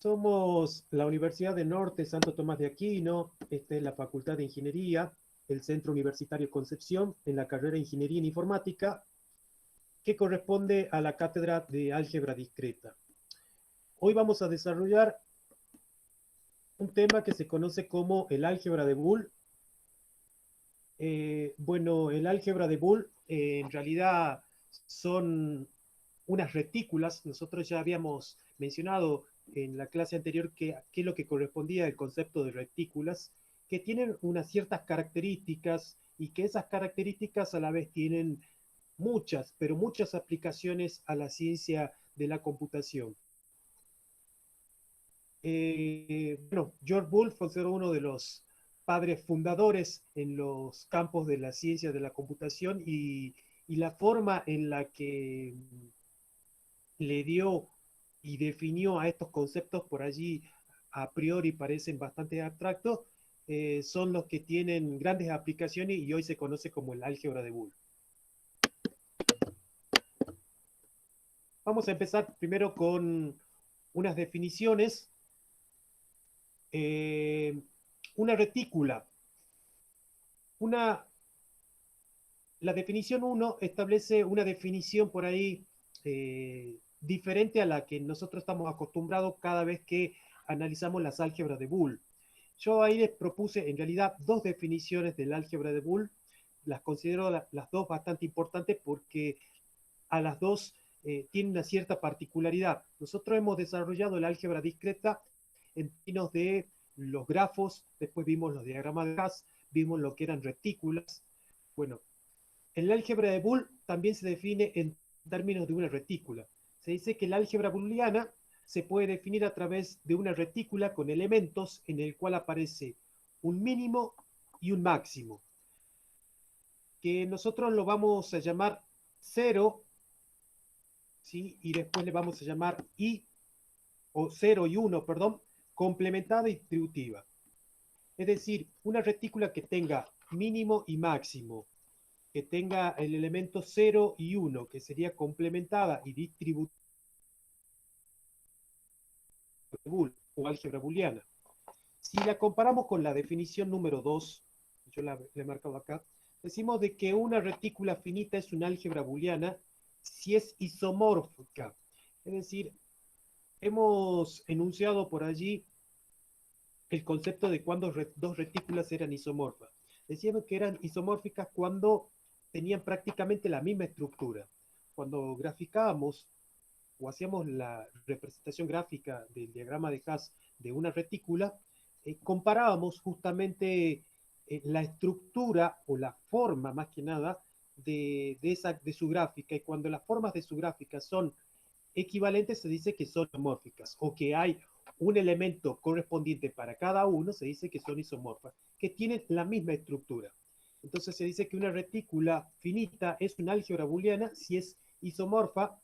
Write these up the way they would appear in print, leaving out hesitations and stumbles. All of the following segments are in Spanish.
Somos la Universidad del Norte Santo Tomás de Aquino, esta es la Facultad de Ingeniería, el Centro Universitario Concepción, en la carrera de Ingeniería en Informática, que corresponde a la cátedra de Álgebra Discreta. Hoy vamos a desarrollar un tema que se conoce como el álgebra de Boole. Bueno, el álgebra de Boole en realidad son unas retículas. Nosotros ya habíamos mencionado en la clase anterior qué es lo que correspondía al concepto de retículas, que tienen unas ciertas características y que esas características a la vez tienen muchas, pero muchas aplicaciones a la ciencia de la computación. Bueno, George Boole fue uno de los padres fundadores en los campos de la ciencia de la computación y la forma en la que le dio y definió a estos conceptos por allí a priori parecen bastante abstractos, son los que tienen grandes aplicaciones y hoy se conoce como el álgebra de Boole. Vamos a empezar primero con unas definiciones. Eh, una retícula. Una, la definición 1 establece una definición por ahí diferente a la que nosotros estamos acostumbrados cada vez que analizamos las álgebras de Boole. Yo ahí les propuse en realidad dos definiciones del álgebra de Boole. Las considero las dos bastante importantes porque a las dos tienen una cierta particularidad. Nosotros hemos desarrollado el álgebra discreta en términos de los grafos, después vimos los diagramas de Haas, vimos lo que eran retículas. Bueno, el álgebra de Boole también se define en términos de una retícula. Se dice que la álgebra booleana se puede definir a través de una retícula con elementos en el cual aparece un mínimo y un máximo, que nosotros lo vamos a llamar 0, ¿sí? Y después le vamos a llamar i, o 0 y 1, perdón, complementada y distributiva. Es decir, una retícula que tenga mínimo y máximo, que tenga el elemento 0 y 1, que sería complementada y distributiva o álgebra booleana. Si la comparamos con la definición número 2, yo la he marcado acá, decimos de que una retícula finita es una álgebra booleana si es isomórfica. Es decir, hemos enunciado por allí el concepto de cuando dos retículas eran isomorfas. Decíamos que eran isomórficas cuando tenían prácticamente la misma estructura. Cuando graficábamos o hacíamos la representación gráfica del diagrama de Haas de una retícula, comparábamos justamente la estructura o la forma, más que nada, de su gráfica. Y cuando las formas de su gráfica son equivalentes, se dice que son homórficas, o que hay un elemento correspondiente para cada uno, se dice que son isomorfas, que tienen la misma estructura. Entonces se dice que una retícula finita es una álgebra booleana si es isomorfa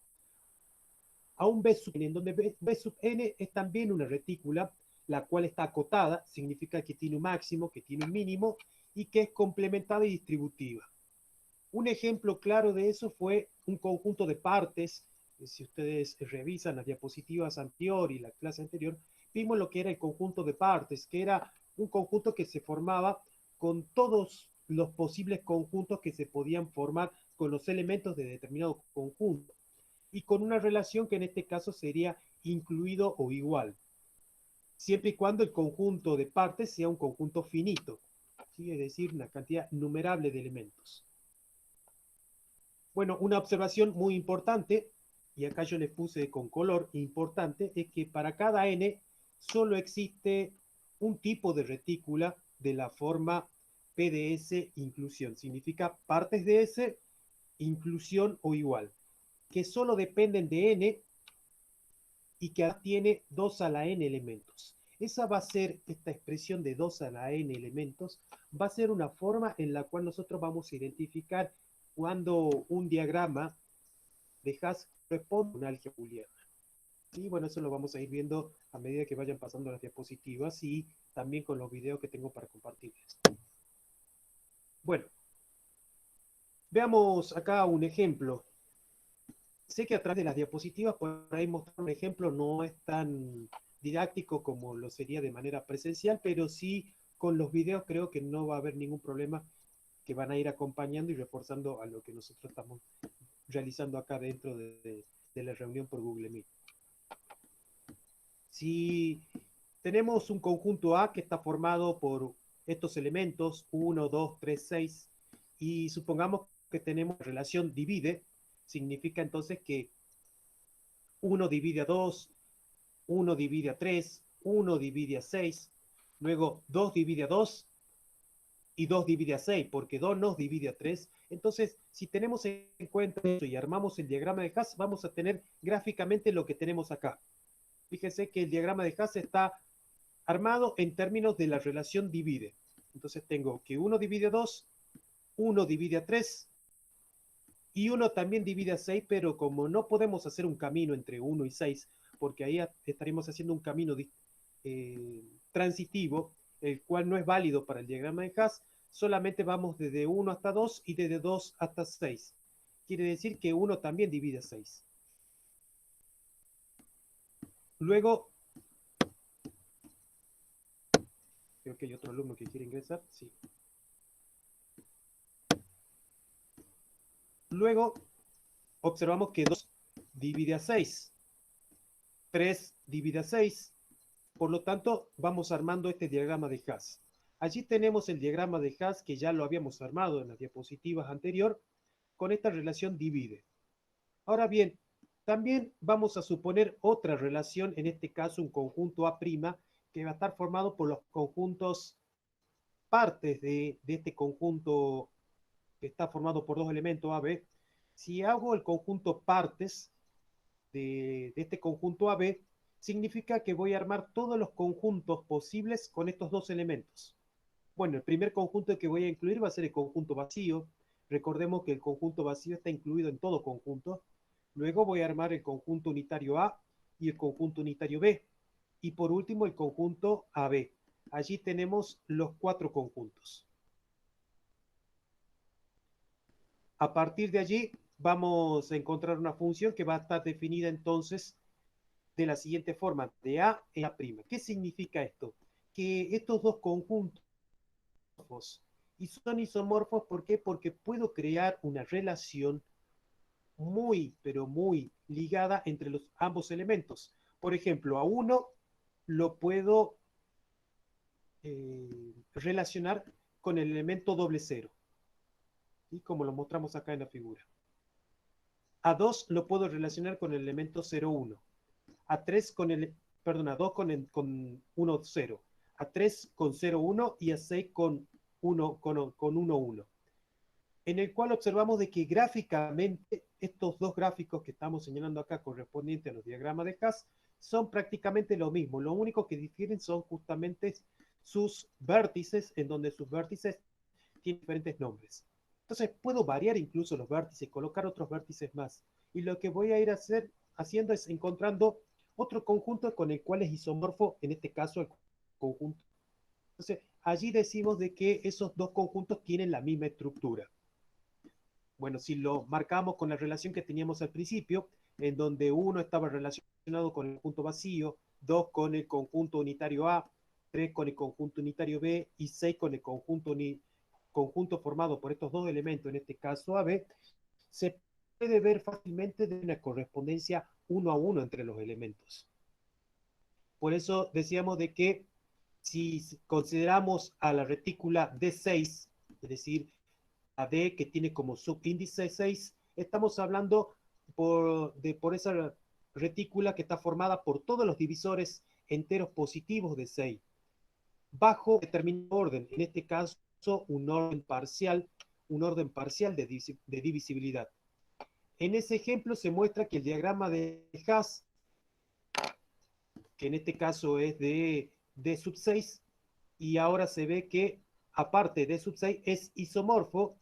a un B sub n, en donde B sub n es también una retícula, la cual está acotada, significa que tiene un máximo, que tiene un mínimo, y que es complementada y distributiva. Un ejemplo claro de eso fue un conjunto de partes. Si ustedes revisan las diapositivas anterior y la clase anterior, vimos lo que era el conjunto de partes, que era un conjunto que se formaba con todos los posibles conjuntos que se podían formar con los elementos de determinado conjunto y con una relación que en este caso sería incluido o igual, siempre y cuando el conjunto de partes sea un conjunto finito, ¿sí? Es decir, una cantidad numerable de elementos. Bueno, una observación muy importante, y acá yo les puse con color importante, es que para cada n solo existe un tipo de retícula de la forma PDS inclusión. Significa partes de S, inclusión o igual, que solo dependen de n y que tiene 2 a la n elementos. Esa va a ser, esta expresión de 2 a la n elementos, va a ser una forma en la cual nosotros vamos a identificar cuando un diagrama de Haas responde a una álgebra booleana. Y bueno, eso lo vamos a ir viendo a medida que vayan pasando las diapositivas y también con los videos que tengo para compartirles. Bueno, veamos acá un ejemplo. Sé que a través de las diapositivas por ahí mostrar un ejemplo no es tan didáctico como lo sería de manera presencial, pero sí con los videos creo que no va a haber ningún problema, que van a ir acompañando y reforzando a lo que nosotros estamos realizando acá dentro de la reunión por Google Meet. Si tenemos un conjunto A que está formado por estos elementos, 1, 2, 3, 6, y supongamos que tenemos relación divide, significa entonces que 1 divide a 2, 1 divide a 3, 1 divide a 6, luego 2 divide a 2 y 2 divide a 6, porque 2 nos divide a 3. Entonces, si tenemos en cuenta eso y armamos el diagrama de Haas, vamos a tener gráficamente lo que tenemos acá. Fíjense que el diagrama de Haas está armado en términos de la relación divide. Entonces tengo que 1 divide a 2, 1 divide a 3 y 1 también divide a 6, pero como no podemos hacer un camino entre 1 y 6, porque ahí estaremos haciendo un camino transitivo, el cual no es válido para el diagrama de Haas, solamente vamos desde 1 hasta 2 y desde 2 hasta 6. Quiere decir que 1 también divide a 6. Luego, creo que hay otro alumno que quiere ingresar. Sí. Luego, observamos que 2 divide a 6. 3 divide a 6. Por lo tanto, vamos armando este diagrama de Haas. Allí tenemos el diagrama de Haas que ya lo habíamos armado en las diapositivas anterior con esta relación divide. Ahora bien, también vamos a suponer otra relación, en este caso un conjunto A', que va a estar formado por los conjuntos partes de este conjunto que está formado por dos elementos AB. Si hago el conjunto partes de este conjunto AB, significa que voy a armar todos los conjuntos posibles con estos dos elementos. Bueno, el primer conjunto que voy a incluir va a ser el conjunto vacío. Recordemos que el conjunto vacío está incluido en todo conjunto. Luego voy a armar el conjunto unitario A y el conjunto unitario B. Y por último, el conjunto AB. Allí tenemos los 4 conjuntos. A partir de allí, vamos a encontrar una función que va a estar definida entonces de la siguiente forma, de A en A'. ¿Qué significa esto? Que estos dos conjuntos y son isomorfos, ¿por qué? Porque puedo crear una relación muy, pero muy ligada entre los ambos elementos. Por ejemplo, a uno lo puedo relacionar con el elemento doble cero, ¿sí? Como lo mostramos acá en la figura. A 2 lo puedo relacionar con el elemento 0, 1. A 3 con el, perdón, a 2 con 1, 0. A 3 con 0, 1 y a 6 con 1, 1. En el cual observamos de que gráficamente estos dos gráficos que estamos señalando acá correspondientes a los diagramas de Haas son prácticamente lo mismo. Lo único que difieren son justamente sus vértices, en donde sus vértices tienen diferentes nombres. Entonces puedo variar incluso los vértices, colocar otros vértices más. Y lo que voy a ir haciendo es encontrando otro conjunto con el cual es isomorfo, en este caso el conjunto. Entonces allí decimos de que esos dos conjuntos tienen la misma estructura. Bueno, si lo marcamos con la relación que teníamos al principio, en donde 1 estaba relacionado con el conjunto vacío, 2 con el conjunto unitario A, 3 con el conjunto unitario B y 6 con el conjunto formado por estos dos elementos, en este caso AB, se puede ver fácilmente de una correspondencia 1 a 1 entre los elementos. Por eso decíamos de que si consideramos a la retícula D6, es decir, a D que tiene como subíndice 6, estamos hablando por esa retícula que está formada por todos los divisores enteros positivos de 6, bajo determinado orden, en este caso un orden parcial de divisibilidad. En ese ejemplo se muestra que el diagrama de Haas, que en este caso es de D sub 6, y ahora se ve que aparte de sub 6 es isomorfo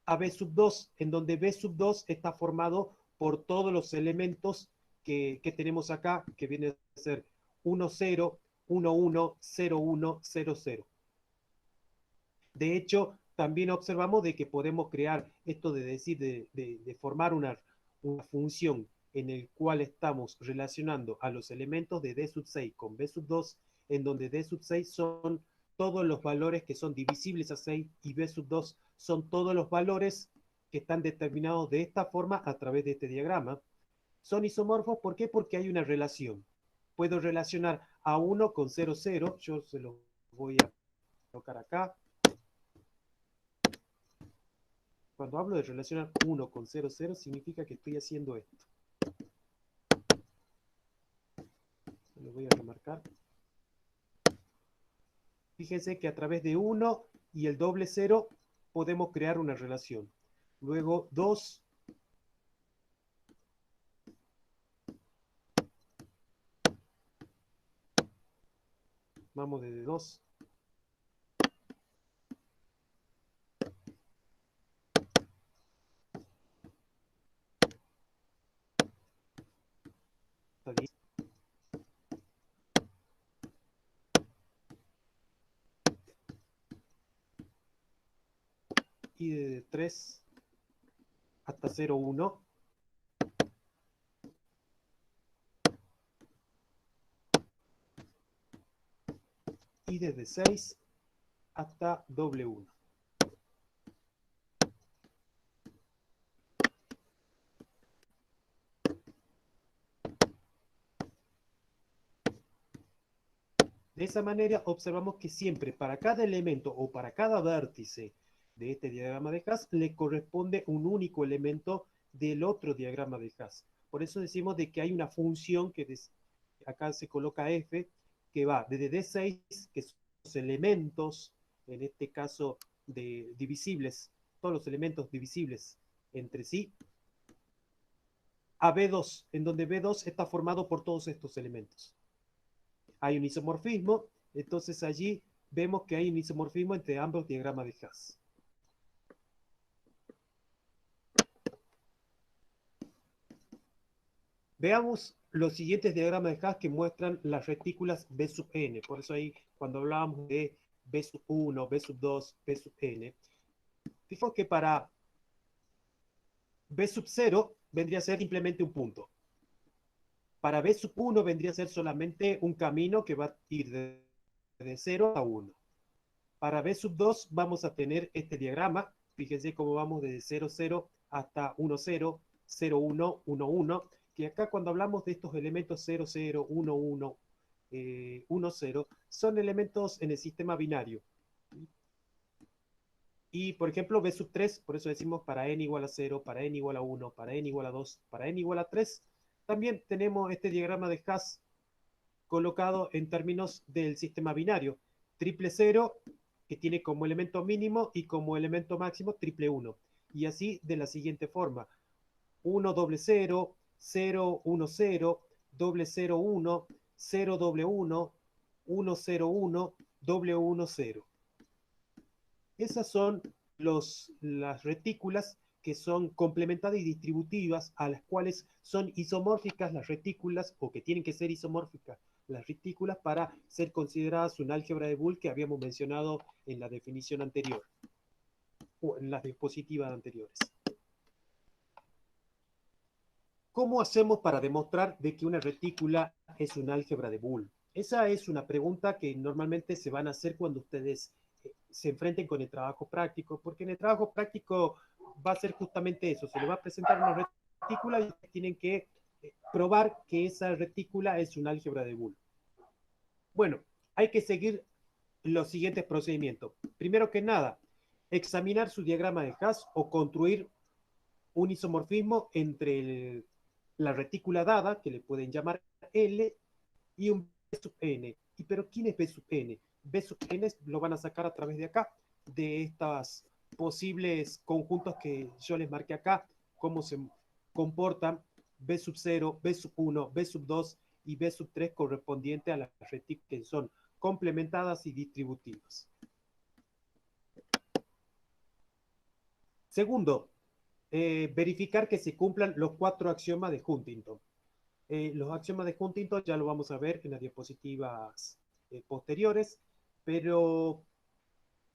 a B sub 2, en donde B sub 2 está formado por todos los elementos que tenemos acá, que viene a ser 1, 0, 1, 1, 0, 1, 0, 0. De hecho, también observamos de que podemos crear esto de decir, de formar una función en el cual estamos relacionando a los elementos de D sub 6 con B sub 2, en donde D sub 6 son todos los valores que son divisibles a 6 y B sub 2 son todos los valores que están determinados de esta forma a través de este diagrama. Son isomorfos, ¿por qué? Porque hay una relación. Puedo relacionar a 1 con 0, 0. Yo se lo voy a colocar acá. Cuando hablo de relacionar 1 con 0, 0, significa que estoy haciendo esto. Lo voy a remarcar. Fíjense que a través de 1 y el doble 0 podemos crear una relación. Luego 2. Vamos desde 2. Hasta 10. Y de 3 hasta 0, 1. Y desde 6 hasta doble 1. De esa manera observamos que siempre para cada elemento o para cada vértice de este diagrama de Haas le corresponde un único elemento del otro diagrama de Haas. Por eso decimos de que hay una función que acá se coloca f, que va desde D6, que son los elementos, en este caso de divisibles, todos los elementos divisibles entre sí, a B2, en donde B2 está formado por todos estos elementos. Hay un isomorfismo, entonces allí vemos que hay un isomorfismo entre ambos diagramas de Haas. Veamos los siguientes diagramas de Haas que muestran las retículas B sub n. Por eso ahí, cuando hablábamos de B sub 1, B sub 2, B sub n, fijamos que para B sub 0 vendría a ser simplemente un punto. Para B sub 1 vendría a ser solamente un camino que va a ir de 0 a 1. Para B sub 2 vamos a tener este diagrama. Fíjense cómo vamos desde 0, 0 hasta 1, 0, 0, 1, 1, 1. Que acá cuando hablamos de estos elementos 0, 0, 1, 1, 1, 0, son elementos en el sistema binario. Y por ejemplo, B sub 3, por eso decimos para n igual a 0, para n igual a 1, para n igual a 2, para n igual a 3. También tenemos este diagrama de Haas colocado en términos del sistema binario. Triple 0, que tiene como elemento mínimo y como elemento máximo triple 1. Y así de la siguiente forma. 1 doble 0, 0 1 0, doble 0 1, 0 doble 1, 1 0 1, doble 1 0. Esas son las retículas que son complementadas y distributivas, a las cuales son isomórficas las retículas, o que tienen que ser isomórficas las retículas para ser consideradas un álgebra de Boole que habíamos mencionado en la definición anterior, o en las diapositivas anteriores. ¿Cómo hacemos para demostrar de que una retícula es un álgebra de Boole? Esa es una pregunta que normalmente se van a hacer cuando ustedes se enfrenten con el trabajo práctico, porque en el trabajo práctico va a ser justamente eso, se les va a presentar una retícula y tienen que probar que esa retícula es un álgebra de Boole. Bueno, hay que seguir los siguientes procedimientos. Primero que nada, examinar su diagrama de Haas o construir un isomorfismo entre la retícula dada, que le pueden llamar L, y un B sub n. ¿Pero quién es B sub n? B sub n lo van a sacar a través de acá, de estas posibles conjuntos que yo les marqué acá, cómo se comportan B sub 0, B sub 1, B sub 2 y B sub 3 correspondiente a las retículas que son complementadas y distributivas. Segundo, verificar que se cumplan los 4 axiomas de Huntington. Los axiomas de Huntington ya lo vamos a ver en las diapositivas posteriores, pero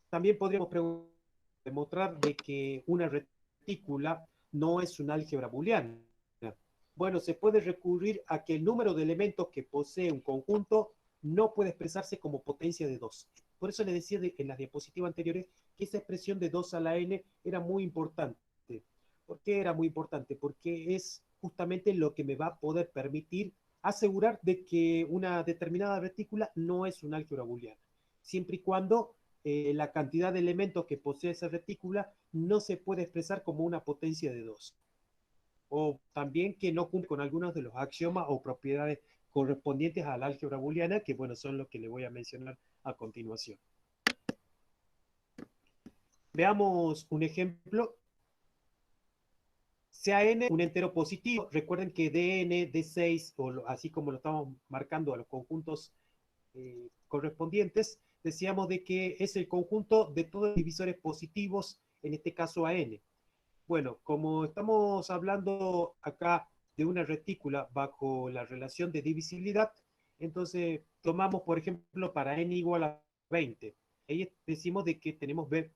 también podríamos demostrar de que una retícula no es un álgebra booleana. Bueno, se puede recurrir a que el número de elementos que posee un conjunto no puede expresarse como potencia de 2. Por eso le decía en las diapositivas anteriores que esa expresión de 2 a la n era muy importante. ¿Por qué era muy importante? Porque es justamente lo que me va a poder permitir asegurar de que una determinada retícula no es un álgebra booleana, siempre y cuando la cantidad de elementos que posee esa retícula no se puede expresar como una potencia de 2. O también que no cumple con algunos de los axiomas o propiedades correspondientes a la álgebra booleana, que bueno, son los que le voy a mencionar a continuación. Veamos un ejemplo. Sea n un entero positivo, recuerden que dn, d6, así como lo estamos marcando a los conjuntos correspondientes, decíamos de que es el conjunto de todos los divisores positivos, en este caso a n. Bueno, como estamos hablando acá de una retícula bajo la relación de divisibilidad, entonces tomamos, por ejemplo, para n igual a 20. Ahí decimos de que tenemos d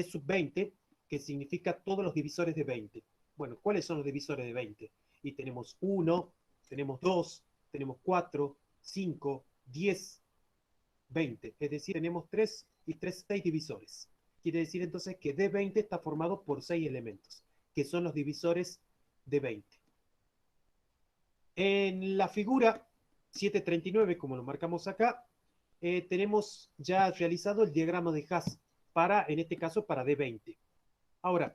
sub 20, que significa todos los divisores de 20. Bueno, ¿cuáles son los divisores de 20? Y tenemos 1, tenemos 2, tenemos 4, 5, 10, 20. Es decir, tenemos 3 y 3, 6 divisores. Quiere decir entonces que D20 está formado por 6 elementos, que son los divisores de 20. En la figura 739, como lo marcamos acá, tenemos ya realizado el diagrama de Haas para, en este caso, para D20. Ahora,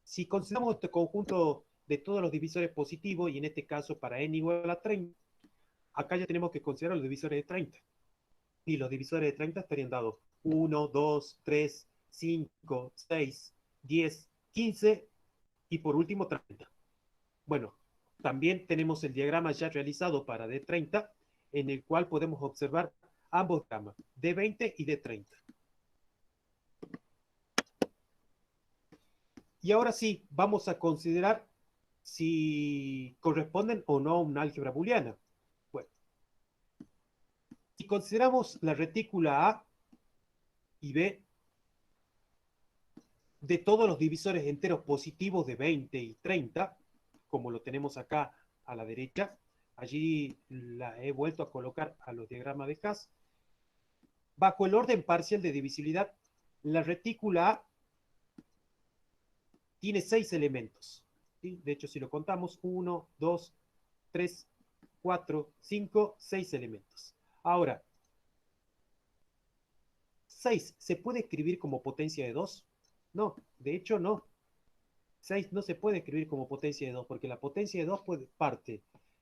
si consideramos este conjunto de todos los divisores positivos, y en este caso para n igual a 30, acá ya tenemos que considerar los divisores de 30. Y los divisores de 30 estarían dados 1, 2, 3, 5, 6, 10, 15 y por último 30. Bueno, también tenemos el diagrama ya realizado para D30, en el cual podemos observar ambos diagramas, D20 y D30. Y ahora sí, vamos a considerar si corresponden o no a una álgebra booleana. Bueno, si consideramos la retícula A y B de todos los divisores enteros positivos de 20 y 30, como lo tenemos acá a la derecha, allí la he vuelto a colocar a los diagramas de Haas, bajo el orden parcial de divisibilidad, la retícula A tiene 6 elementos. ¿Sí? De hecho, si lo contamos, 1, 2, 3, 4, 5, 6 elementos. Ahora, 6 ¿se puede escribir como potencia de 2? No, de hecho no. 6 no se puede escribir como potencia de 2, porque la potencia de 2 parte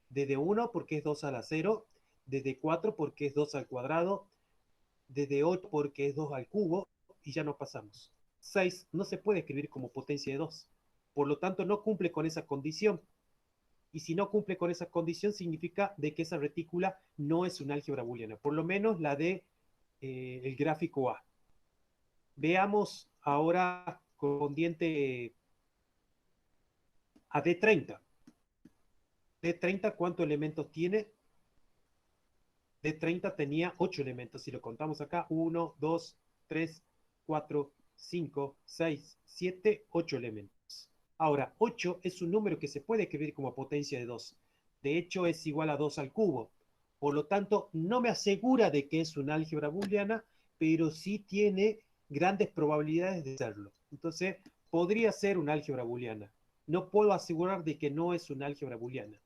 desde 1 porque es 2 a la 0, desde 4 porque es 2 al cuadrado, desde 8 porque es 2 al cubo, y ya no pasamos. 6 no se puede escribir como potencia de 2. Por lo tanto, no cumple con esa condición. Y si no cumple con esa condición, significa de que esa retícula no es una álgebra booleana, por lo menos la de el gráfico A. Veamos ahora correspondiente a D30. D30, ¿cuántos elementos tiene? D30 tenía 8 elementos. Si lo contamos acá, 1, 2, 3, 4, 5, 6, 7, 8 elementos. Ahora, 8 es un número que se puede escribir como potencia de 2. De hecho, es igual a 2 al cubo. Por lo tanto, no me asegura de que es una álgebra booleana, pero sí tiene grandes probabilidades de serlo. Entonces, podría ser una álgebra booleana. No puedo asegurar de que no es una álgebra booleana.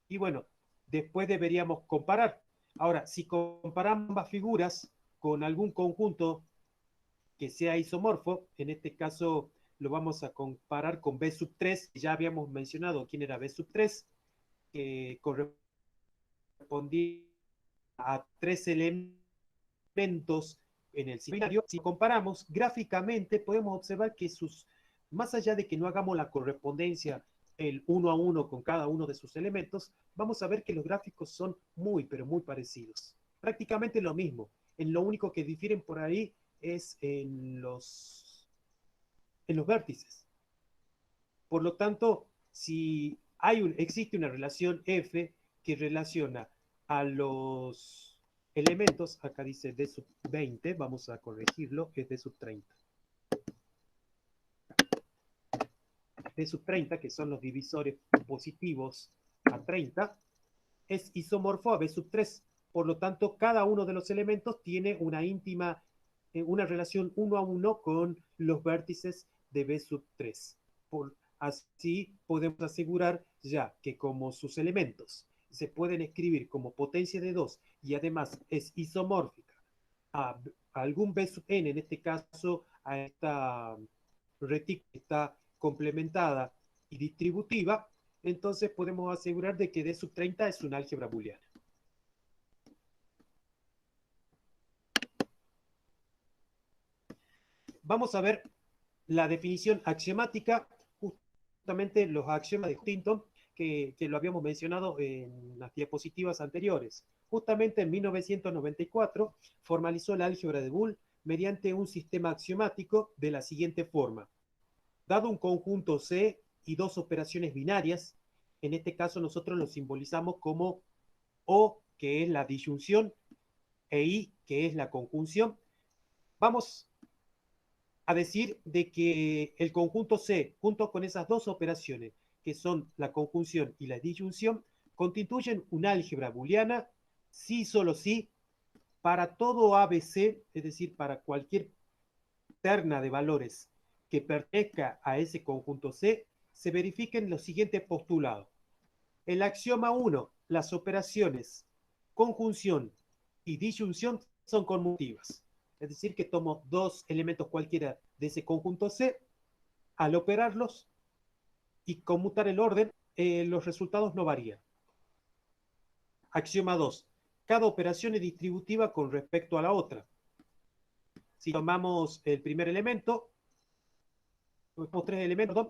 Y bueno, después deberíamos comparar. Ahora, si comparamos ambas figuras con algún conjunto que sea isomorfo, en este caso lo vamos a comparar con B sub 3, ya habíamos mencionado quién era B sub 3, que correspondía a 3 elementos en el binario. Si comparamos gráficamente, podemos observar que más allá de que no hagamos la correspondencia el 1 a 1 con cada uno de sus elementos, vamos a ver que los gráficos son muy, pero muy parecidos. Prácticamente lo mismo. En lo único que difieren por ahí es en los vértices. Por lo tanto, si existe una relación F que relaciona a los elementos, acá dice D sub 20, vamos a corregirlo, es D sub 30. B sub 30, que son los divisores positivos a 30, es isomorfo a B sub 3. Por lo tanto, cada uno de los elementos tiene una íntima, una relación 1 a 1 con los vértices de B sub 3. Así podemos asegurar ya que como sus elementos se pueden escribir como potencia de 2 y además es isomórfica a algún B sub n, en este caso a esta retícula que está complementada y distributiva, entonces podemos asegurar de que D sub 30 es una álgebra booleana. Vamos a ver la definición axiomática, justamente los axiomas de Huntington, que lo habíamos mencionado en las diapositivas anteriores. Justamente en 1994 formalizó la álgebra de Boole mediante un sistema axiomático de la siguiente forma. Dado un conjunto C y dos operaciones binarias, en este caso nosotros lo simbolizamos como O, que es la disyunción, e I, que es la conjunción, vamos a decir de que el conjunto C, junto con esas dos operaciones, que son la conjunción y la disyunción, constituyen una álgebra booleana, sí, solo sí, para todo ABC, es decir, para cualquier terna de valores que pertenezca a ese conjunto C, se verifiquen los siguientes postulados. El axioma 1, las operaciones conjunción y disyunción son conmutivas. Es decir, que tomo dos elementos cualquiera de ese conjunto C, al operarlos y conmutar el orden, los resultados no varían. Axioma 2, cada operación es distributiva con respecto a la otra. Si tomamos el primer elemento, tomamos tres elementos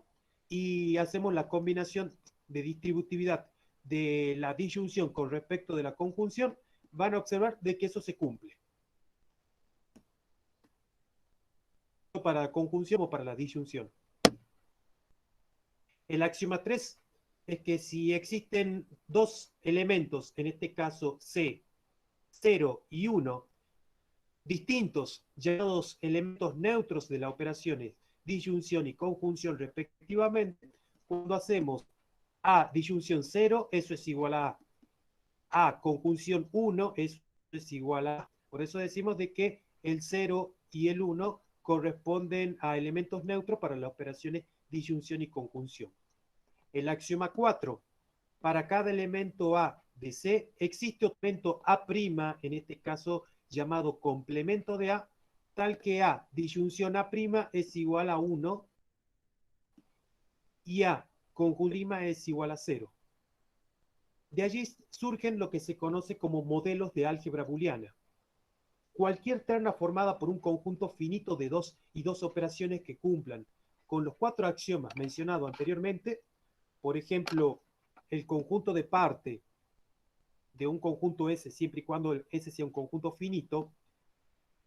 y hacemos la combinación de distributividad de la disyunción con respecto de la conjunción, van a observar de que eso se cumple. Para la conjunción o para la disyunción. El axioma 3 es que si existen dos elementos, en este caso C, 0 y 1, distintos, llamados elementos neutros de las operaciones disyunción y conjunción respectivamente, cuando hacemos A disyunción 0, eso es igual a A conjunción 1, eso es igual a. Por eso decimos de que el 0 y el 1 corresponden a elementos neutros para las operaciones disyunción y conjunción. El axioma 4, para cada elemento A de C, existe otro elemento A', en este caso llamado complemento de A, tal que A disyunción A' es igual a 1 y A conjunción es igual a 0. De allí surgen lo que se conoce como modelos de álgebra booleana. Cualquier terna formada por un conjunto finito de dos y dos operaciones que cumplan con los cuatro axiomas mencionados anteriormente, por ejemplo, el conjunto de parte de un conjunto S, siempre y cuando el S sea un conjunto finito,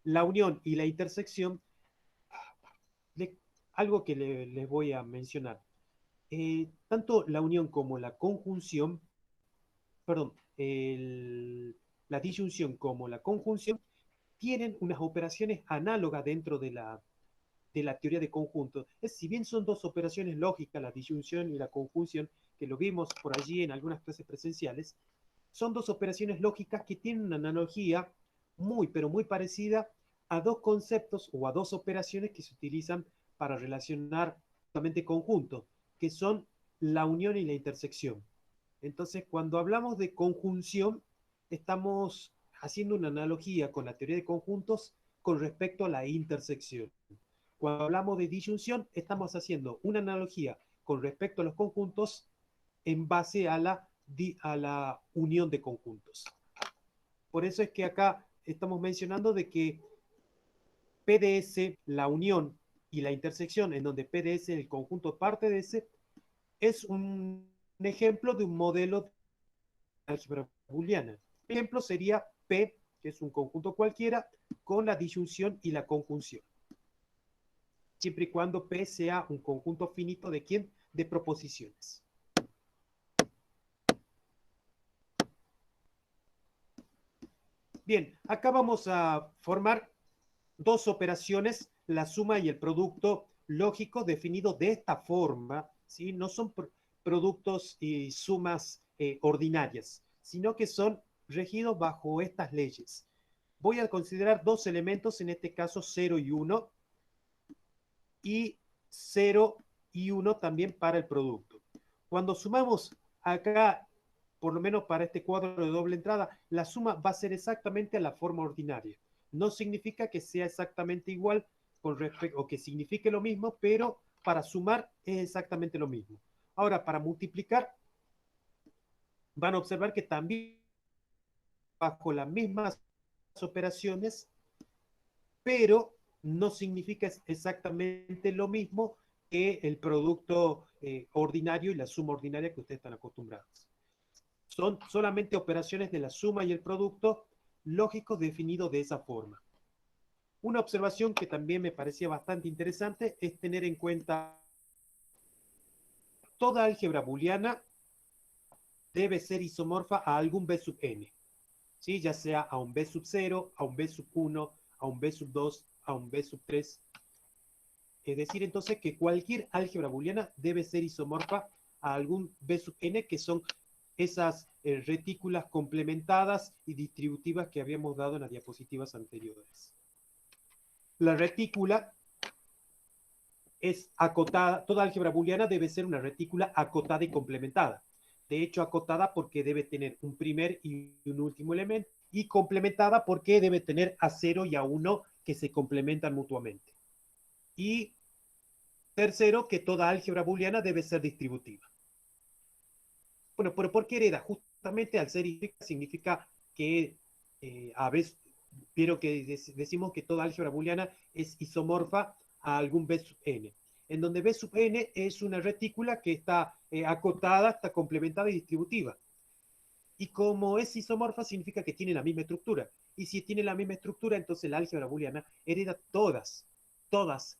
la unión y la intersección, algo que les voy a mencionar. Tanto la unión como la conjunción, perdón, la disyunción como la conjunción tienen unas operaciones análogas dentro de la teoría de conjuntos. Si bien son dos operaciones lógicas, la disyunción y la conjunción, que lo vimos por allí en algunas clases presenciales, son dos operaciones lógicas que tienen una analogía muy, pero muy parecida a dos conceptos o a dos operaciones que se utilizan para relacionar justamente conjuntos, que son la unión y la intersección. Entonces, cuando hablamos de conjunción, estamos haciendo una analogía con la teoría de conjuntos con respecto a la intersección. Cuando hablamos de disyunción, estamos haciendo una analogía con respecto a los conjuntos en base a la unión de conjuntos. Por eso es que acá estamos mencionando de que PDS, la unión y la intersección, en donde PDS, el conjunto parte de S, es un ejemplo de un modelo de álgebra booleana. El ejemplo sería P, que es un conjunto cualquiera, con la disyunción y la conjunción. Siempre y cuando P sea un conjunto finito de ¿quién? De proposiciones. Bien, acá vamos a formar dos operaciones, la suma y el producto lógico definido de esta forma, ¿sí? No son productos y sumas ordinarias, sino que son regidos bajo estas leyes. Voy a considerar dos elementos, en este caso 0 y 1, y 0 y 1 también para el producto. Cuando sumamos acá, por lo menos para este cuadro de doble entrada, la suma va a ser exactamente a la forma ordinaria. No significa que sea exactamente igual con respecto, o que signifique lo mismo, pero para sumar es exactamente lo mismo. Ahora, para multiplicar, van a observar que también bajo las mismas operaciones, pero no significa exactamente lo mismo que el producto ordinario y la suma ordinaria que ustedes están acostumbrados. Son solamente operaciones de la suma y el producto lógicos definidos de esa forma. Una observación que también me parecía bastante interesante es tener en cuenta toda álgebra booleana debe ser isomorfa a algún b sub n, ¿sí? Ya sea a un b sub 0, a un b sub 1, a un b sub 2, a un b sub 3. Es decir, entonces, que cualquier álgebra booleana debe ser isomorfa a algún b sub n, que son esas retículas complementadas y distributivas que habíamos dado en las diapositivas anteriores. La retícula es acotada, toda álgebra booleana debe ser una retícula acotada y complementada. De hecho, acotada porque debe tener un primer y un último elemento, y complementada porque debe tener a 0 y a 1 que se complementan mutuamente. Y tercero, que toda álgebra booleana debe ser distributiva. Bueno, pero ¿por qué hereda? Justamente al ser significa que a veces, pero que decimos que toda álgebra booleana es isomorfa a algún B sub n, en donde B sub n es una retícula que está acotada, está complementada y distributiva. Y como es isomorfa, significa que tiene la misma estructura. Y si tiene la misma estructura, entonces la álgebra booleana hereda todas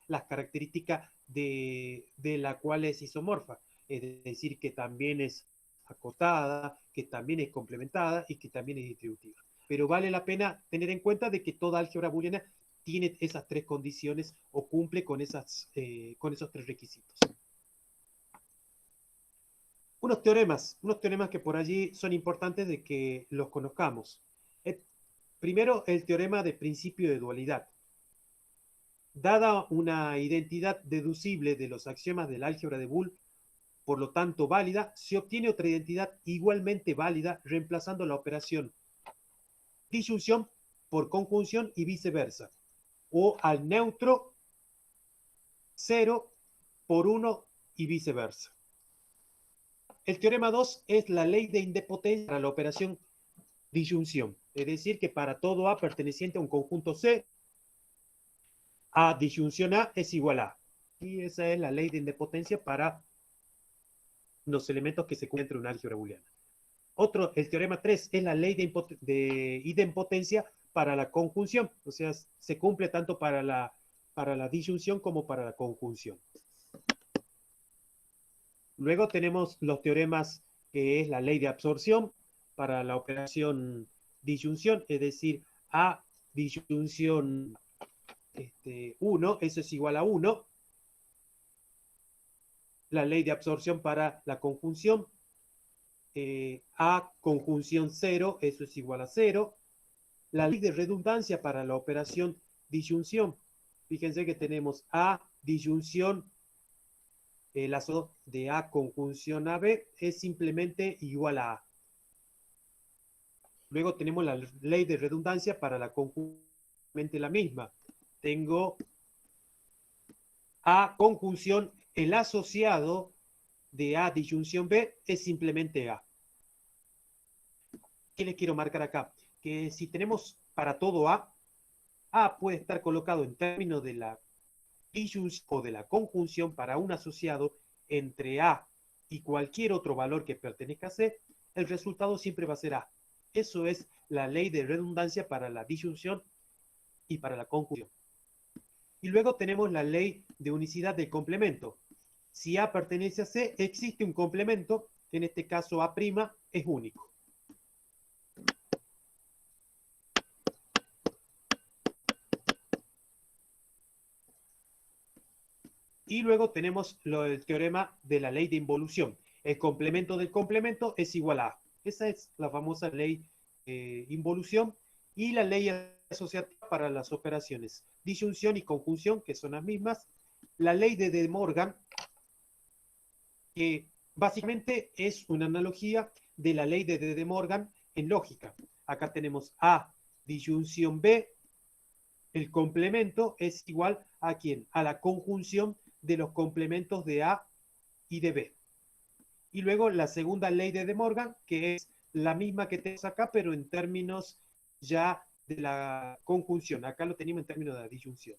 las características de la cual es isomorfa. Es decir, que también es acotada, que también es complementada y que también es distributiva. Pero vale la pena tener en cuenta de que toda álgebra booleana tiene esas tres condiciones o cumple con esos tres requisitos. Unos teoremas que por allí son importantes de que los conozcamos. Primero, el teorema de principio de dualidad. Dada una identidad deducible de los axiomas del álgebra de Boole, por lo tanto válida, se obtiene otra identidad igualmente válida reemplazando la operación disyunción por conjunción y viceversa, o al neutro 0 por 1 y viceversa. El teorema 2 es la ley de idempotencia para la operación disyunción, es decir, que para todo A perteneciente a un conjunto C, A disyunción A es igual a. Y esa es la ley de idempotencia para los elementos que se encuentran en una álgebra booleana. Otro, el teorema 3, es la ley de idempotencia para la conjunción, o sea, se cumple tanto para la disyunción como para la conjunción. Luego tenemos los teoremas que es la ley de absorción para la operación disyunción, es decir, A disyunción 1, eso es igual a 1. La ley de absorción para la conjunción, A conjunción 0, eso es igual a 0. La ley de redundancia para la operación disyunción. Fíjense que tenemos A disyunción, el lazo de A conjunción AB es simplemente igual a A. Luego tenemos la ley de redundancia para la conjunción, la misma. Tengo A conjunción, el asociado de A disyunción B es simplemente A. ¿Qué les quiero marcar acá? Que si tenemos para todo A puede estar colocado en términos de la disyunción o de la conjunción para un asociado entre A y cualquier otro valor que pertenezca a C, el resultado siempre va a ser A. Eso es la ley de redundancia para la disyunción y para la conjunción. Y luego tenemos la ley de unicidad del complemento. Si A pertenece a C, existe un complemento, que en este caso A' es único. Y luego tenemos el teorema de la ley de involución. El complemento del complemento es igual a A. Esa es la famosa ley involución y la ley asociativa para las operaciones disyunción y conjunción, que son las mismas. La ley de De Morgan, que básicamente es una analogía de la ley de De Morgan en lógica. Acá tenemos A disyunción B, el complemento es igual a ¿quién? A la conjunción de los complementos de A y de B. Y luego la segunda ley de De Morgan, que es la misma que tenemos acá, pero en términos ya de la conjunción. Acá lo teníamos en términos de la disyunción.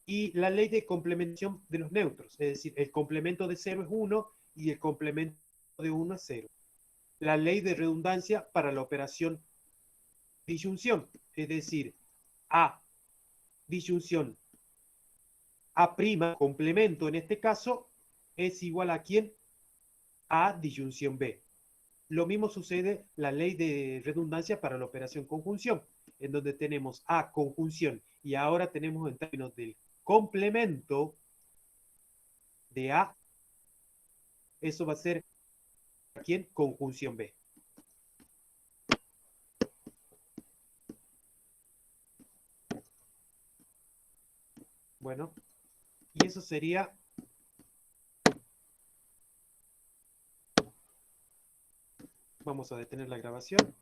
Y la ley de complementación de los neutros, es decir, el complemento de 0 es 1 y el complemento de 1 es 0. La ley de redundancia para la operación disyunción, es decir, A disyunción A', complemento en este caso, es igual a ¿quién? A disyunción B. Lo mismo sucede la ley de redundancia para la operación conjunción, en donde tenemos A conjunción y ahora tenemos en términos del complemento de A, eso va a ser ¿quién? Conjunción B. Bueno, y eso sería, vamos a detener la grabación.